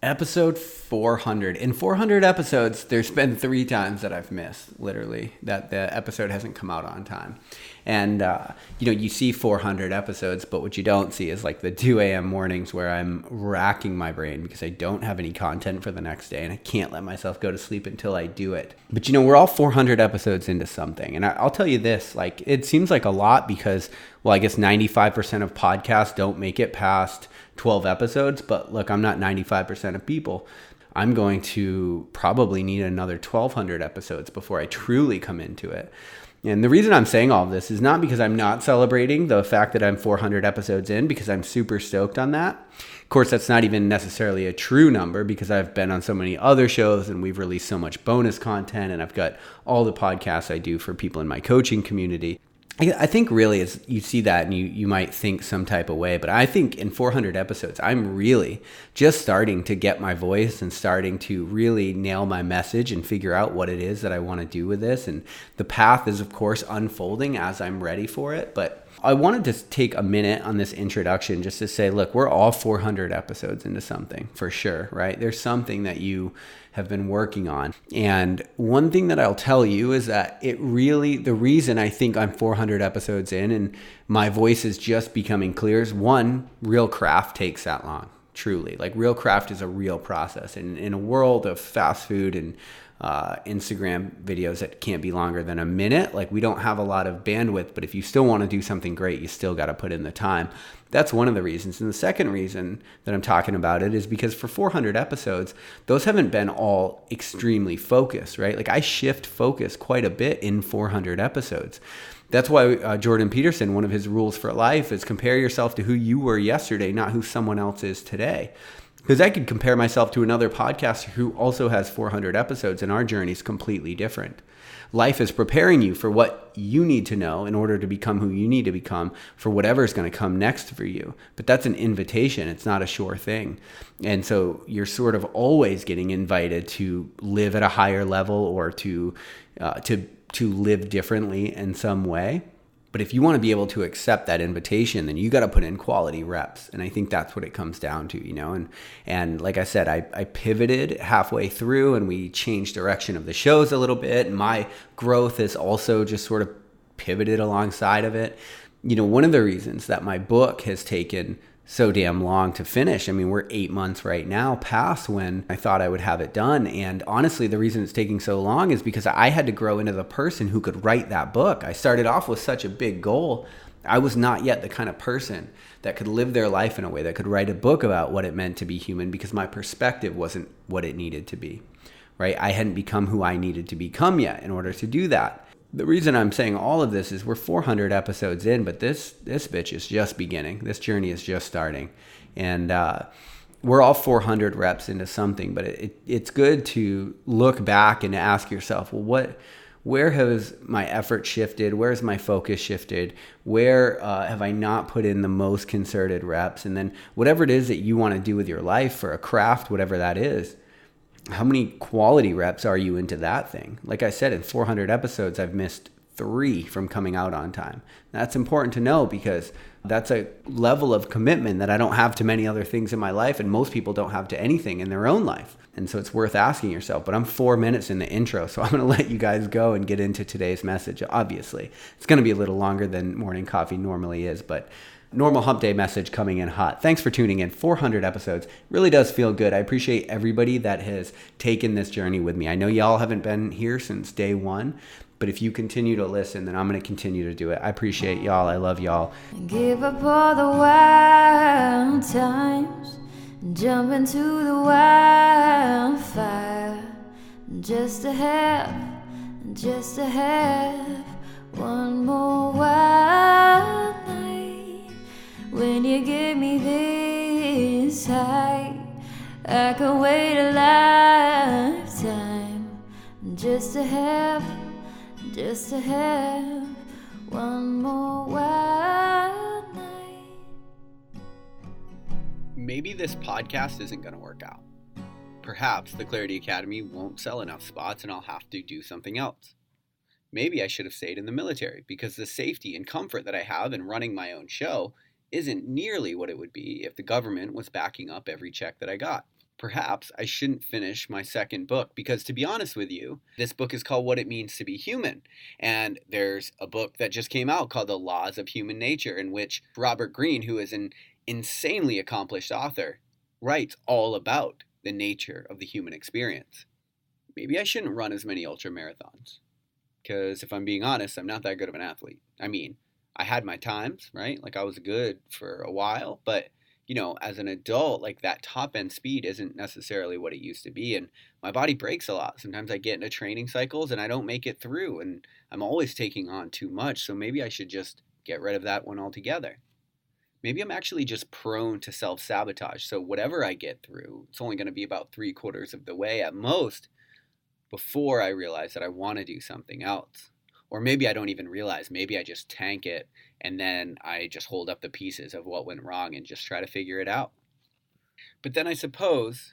Episode 400. In 400 episodes, there's been three times that I've missed, literally, that the episode hasn't come out on time. And, you see 400 episodes, but what you don't see is like the 2 a.m. mornings where I'm racking my brain because I don't have any content for the next day and I can't let myself go to sleep until I do it. But, we're all 400 episodes into something. And I'll tell you this, like, it seems like a lot because, well, I guess 95% of podcasts don't make it past 12 episodes, but look, I'm not 95% of people. I'm going to probably need another 1,200 episodes before I truly come into it. And the reason I'm saying all of this is not because I'm not celebrating the fact that I'm 400 episodes in, because I'm super stoked on that. Of course, that's not even necessarily a true number because I've been on so many other shows and we've released so much bonus content, and I've got all the podcasts I do for people in my coaching community. I think really is you see that and you might think some type of way, but I think in 400 episodes, I'm really just starting to get my voice and starting to really nail my message and figure out what it is that I want to do with this. And the path is, of course, unfolding as I'm ready for it. But I wanted to take a minute on this introduction just to say, look, we're all 400 episodes into something for sure, right? There's something that you have been working on. And one thing that I'll tell you is that the reason I think I'm 400 episodes in and my voice is just becoming clear is, one, real craft takes that long, truly. Like, real craft is a real process. And in a world of fast food and Instagram videos that can't be longer than a minute, like, we don't have a lot of bandwidth, but if you still want to do something great, you still got to put in the time. That's one of the reasons. And the second reason that I'm talking about it is because for 400 episodes, those haven't been all extremely focused, right? Like, I shift focus quite a bit in 400 episodes. That's why Jordan Peterson, one of his rules for life is compare yourself to who you were yesterday, not who someone else is today. Because I could compare myself to another podcaster who also has 400 episodes, and our journey is completely different. Life is preparing you for what you need to know in order to become who you need to become for whatever is going to come next for you. But that's an invitation. It's not a sure thing. And so you're sort of always getting invited to live at a higher level or to live differently in some way. But if you want to be able to accept that invitation, then you got to put in quality reps. And I think that's what it comes down to, And like I said, I pivoted halfway through and we changed direction of the shows a little bit. And my growth is also just sort of pivoted alongside of it. One of the reasons that my book has taken so damn long to finish. I mean, we're 8 months right now past when I thought I would have it done. And honestly, the reason it's taking so long is because I had to grow into the person who could write that book. I started off with such a big goal. I was not yet the kind of person that could live their life in a way that could write a book about what it meant to be human because my perspective wasn't what it needed to be, right? I hadn't become who I needed to become yet in order to do that. The reason I'm saying all of this is we're 400 episodes in, but this bitch is just beginning. This journey is just starting. And we're all 400 reps into something, but it's good to look back and ask yourself, well, where has my effort shifted? Where has my focus shifted? Where have I not put in the most concerted reps? And then whatever it is that you want to do with your life for a craft, whatever that is, how many quality reps are you into that thing? Like I said, in 400 episodes, I've missed 3 from coming out on time. That's important to know because that's a level of commitment that I don't have to many other things in my life, and most people don't have to anything in their own life. And so it's worth asking yourself. But I'm 4 minutes in the intro, so I'm going to let you guys go and get into today's message. Obviously, it's going to be a little longer than morning coffee normally is, but normal hump day message coming in hot. Thanks for tuning in. 400 episodes really does feel good. I appreciate everybody that has taken this journey with me. I know y'all haven't been here since day one, but if you continue to listen, then I'm going to continue to do it. I appreciate y'all. I love y'all. Give up all the wild times, jump into the wildfire, just to have one more wild night. When you give me this high, I could wait a lifetime just to have one more wild night. Maybe this podcast isn't going to work out. Perhaps the Clarity Academy won't sell enough spots and I'll have to do something else. Maybe I should have stayed in the military because the safety and comfort that I have in running my own show isn't nearly what it would be if the government was backing up every check that I got. perhaps I shouldn't finish my second book because, to be honest with you, this book is called What It Means to Be Human. And there's a book that just came out called The Laws of Human Nature, in which Robert Greene, who is an insanely accomplished author, writes all about the nature of the human experience. Maybe I shouldn't run as many ultra marathons because, if I'm being honest, I'm not that good of an athlete. I mean, I had my times, right? Like, I was good for a while, but as an adult, like, that top end speed isn't necessarily what it used to be. And my body breaks a lot. Sometimes I get into training cycles and I don't make it through, and I'm always taking on too much. So maybe I should just get rid of that one altogether. Maybe I'm actually just prone to self sabotage. So whatever I get through, it's only going to be about 3/4 of the way at most before I realize that I want to do something else. Or maybe I don't even realize. Maybe I just tank it and then I just hold up the pieces of what went wrong and just try to figure it out. But then I suppose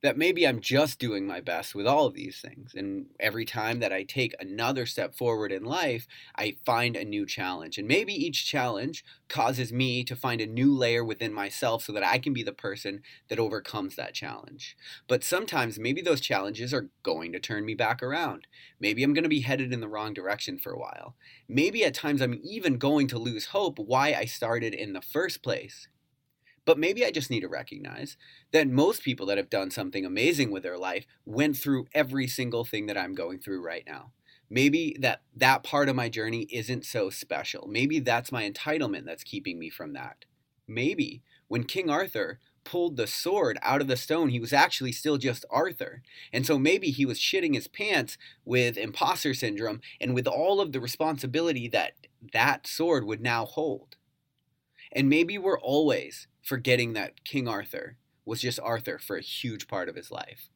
that maybe I'm just doing my best with all of these things. And every time that I take another step forward in life, I find a new challenge. And maybe each challenge causes me to find a new layer within myself so that I can be the person that overcomes that challenge. But sometimes maybe those challenges are going to turn me back around. Maybe I'm going to be headed in the wrong direction for a while. Maybe at times I'm even going to lose hope why I started in the first place. But maybe I just need to recognize that most people that have done something amazing with their life went through every single thing that I'm going through right now. Maybe that part of my journey isn't so special. Maybe that's my entitlement that's keeping me from that. Maybe when King Arthur pulled the sword out of the stone, he was actually still just Arthur. And so maybe he was shitting his pants with imposter syndrome and with all of the responsibility that that sword would now hold. And maybe we're always forgetting that King Arthur was just Arthur for a huge part of his life.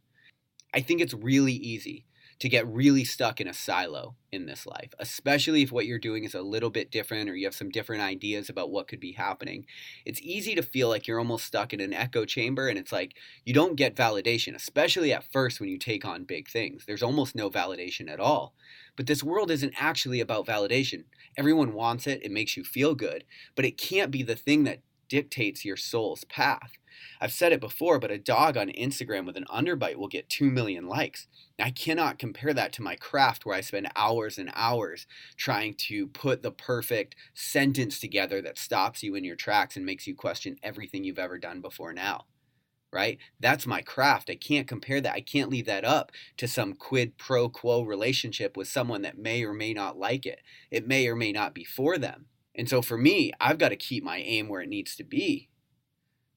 I think it's really easy to get really stuck in a silo in this life, especially if what you're doing is a little bit different or you have some different ideas about what could be happening. It's easy to feel like you're almost stuck in an echo chamber, and it's like you don't get validation, especially at first when you take on big things. There's almost no validation at all. But this world isn't actually about validation. Everyone wants it, it makes you feel good, but it can't be the thing that dictates your soul's path. I've said it before, but a dog on Instagram with an underbite will get 2 million likes. I cannot compare that to my craft where I spend hours and hours trying to put the perfect sentence together that stops you in your tracks and makes you question everything you've ever done before now. Right? That's my craft. I can't compare that. I can't leave that up to some quid pro quo relationship with someone that may or may not like it. It may or may not be for them. And so for me, I've got to keep my aim where it needs to be.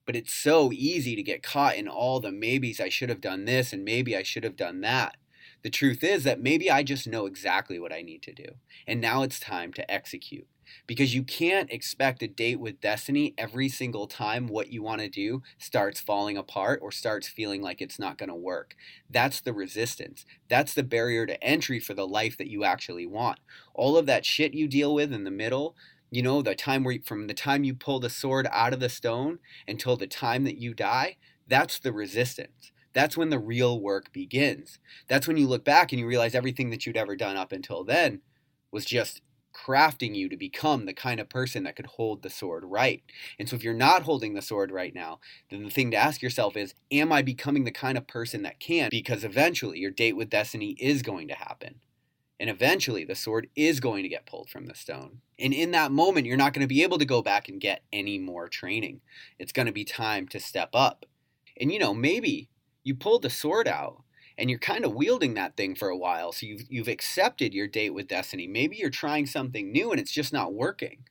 But it's so easy to get caught in all the maybes. I should have done this and maybe I should have done that. The truth is that maybe I just know exactly what I need to do. And now it's time to execute. Because you can't expect a date with destiny every single time what you want to do starts falling apart or starts feeling like it's not going to work. That's the resistance. That's the barrier to entry for the life that you actually want. All of that shit you deal with in the middle, the time from the time you pull the sword out of the stone until the time that you die, that's the resistance. That's when the real work begins. That's when you look back and you realize everything that you'd ever done up until then was just crafting you to become the kind of person that could hold the sword right. And so if you're not holding the sword right now, then the thing to ask yourself is, am I becoming the kind of person that can? Because eventually your date with destiny is going to happen. And eventually the sword is going to get pulled from the stone. And in that moment, you're not going to be able to go back and get any more training. It's going to be time to step up. And maybe you pulled the sword out and you're kind of wielding that thing for a while. So you've accepted your date with destiny. Maybe you're trying something new and it's just not working.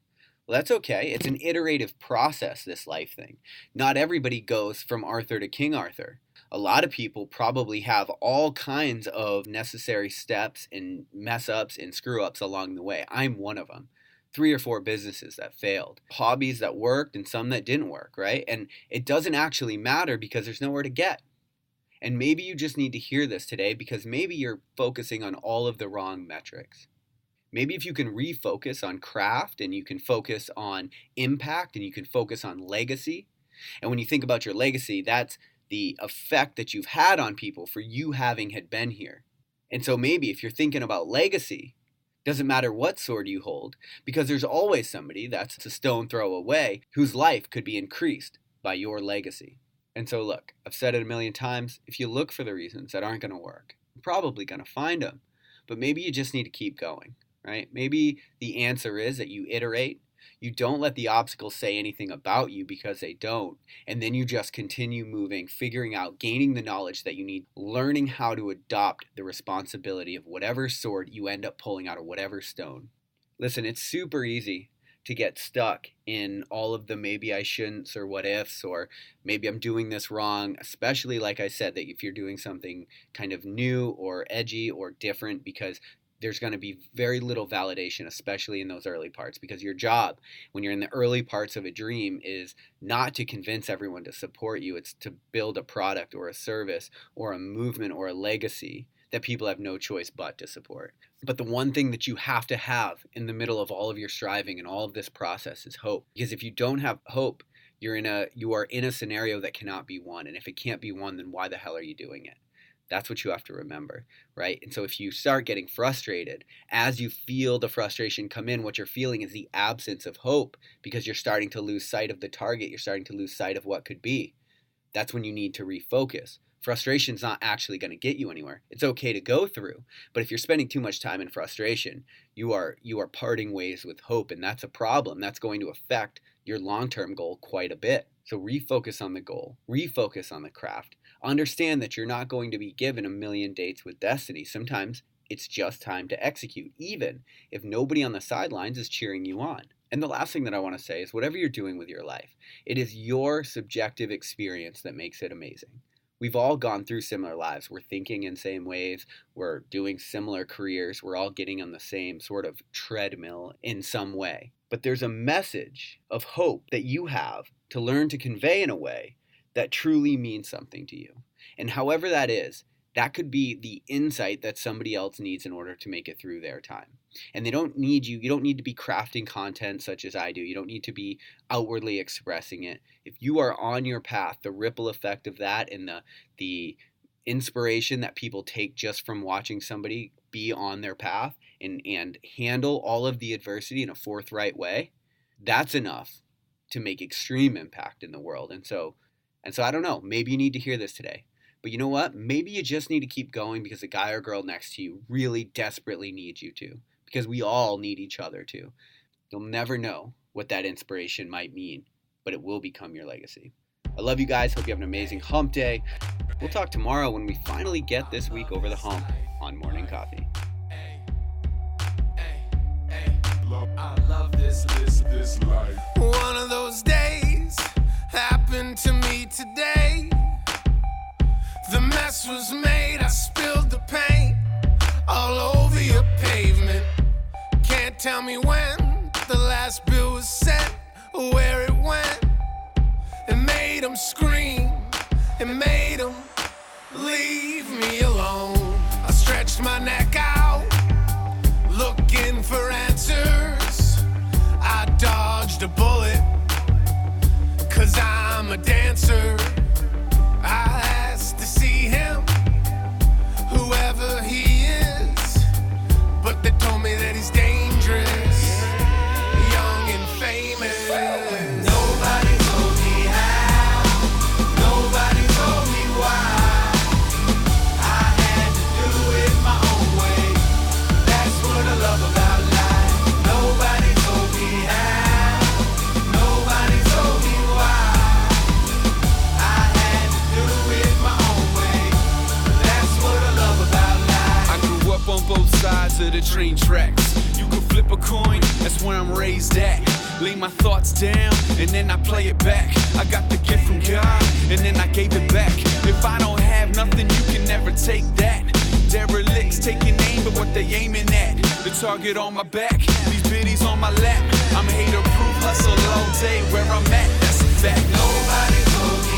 Well, that's okay. It's an iterative process, this life thing. Not everybody goes from Arthur to King Arthur. A lot of people probably have all kinds of necessary steps and mess ups and screw ups along the way. I'm one of them. 3 or 4 businesses that failed, hobbies that worked and some that didn't work, right? And it doesn't actually matter because there's nowhere to get. And maybe you just need to hear this today because maybe you're focusing on all of the wrong metrics. Maybe if you can refocus on craft and you can focus on impact and you can focus on legacy. And when you think about your legacy, that's the effect that you've had on people for you having had been here. And so maybe if you're thinking about legacy, doesn't matter what sword you hold, because there's always somebody that's a stone throw away whose life could be increased by your legacy. And so look, I've said it a million times, if you look for the reasons that aren't going to work, you're probably going to find them. But maybe you just need to keep going, right? Maybe the answer is that you iterate. You don't let the obstacles say anything about you because they don't. And then you just continue moving, figuring out, gaining the knowledge that you need, learning how to adopt the responsibility of whatever sword you end up pulling out of whatever stone. Listen, it's super easy to get stuck in all of the maybe I shouldn'ts or what ifs, or maybe I'm doing this wrong, especially like I said, that if you're doing something kind of new or edgy or different, because there's going to be very little validation, especially in those early parts, because your job when you're in the early parts of a dream is not to convince everyone to support you. It's to build a product or a service or a movement or a legacy that people have no choice but to support. But the one thing that you have to have in the middle of all of your striving and all of this process is hope. Because if you don't have hope, you are in a scenario that cannot be won. And if it can't be won, then why the hell are you doing it? That's what you have to remember, right? And so if you start getting frustrated, as you feel the frustration come in, what you're feeling is the absence of hope, because you're starting to lose sight of the target. You're starting to lose sight of what could be. That's when you need to refocus. Frustration's not actually going to get you anywhere. It's okay to go through, but if you're spending too much time in frustration, you are parting ways with hope, and that's a problem. That's going to affect your long-term goal quite a bit. So refocus on the goal, refocus on the craft. Understand that you're not going to be given a million dates with destiny. Sometimes it's just time to execute, even if nobody on the sidelines is cheering you on. And the last thing that I want to say is whatever you're doing with your life, it is your subjective experience that makes it amazing. We've all gone through similar lives. We're thinking in same ways. We're doing similar careers. We're all getting on the same sort of treadmill in some way. But there's a message of hope that you have to learn to convey in a way that truly means something to you. And however that is, that could be the insight that somebody else needs in order to make it through their time. And they don't need you. You don't need to be crafting content such as I do. You don't need to be outwardly expressing it. If you are on your path, the ripple effect of that and the inspiration that people take just from watching somebody be on their path and handle all of the adversity in a forthright way, that's enough to make extreme impact in the world. And so I don't know, maybe you need to hear this today. But you know what? Maybe you just need to keep going because the guy or girl next to you really desperately needs you to. Because we all need each other to. You'll never know what that inspiration might mean, but it will become your legacy. I love you guys. Hope you have an amazing hump day. We'll talk tomorrow when we finally get this week over the hump on Morning Coffee. I love this life. One of those days happened to me today. The mess was made, I spilled the paint all over your pavement. Can't tell me when the last bill was sent or where it went. It made them scream, it made them leave me alone. I stretched my neck out, looking for answers. I dodged a bullet, 'cause I'm a dancer. I asked to see him, whoever he is, but they told me that he's dangerous, young and famous. Nobody told me how, nobody told me why. I had to do it my own way. That's what I love about life. Nobody told me how, nobody told me why. I had to do it my own way. That's what I love about life. I grew up on both sides of the train tracks. You can flip a coin, that's where I'm raised at. Lay my thoughts down, and then I play it back. I got the gift from God, and then I gave it back. If I don't have nothing, you can never take that. Derelicts taking aim at what they aiming at. The target on my back, these biddies on my lap. I'm hater proof, hustle all day where I'm at, that's a fact. Nobody told me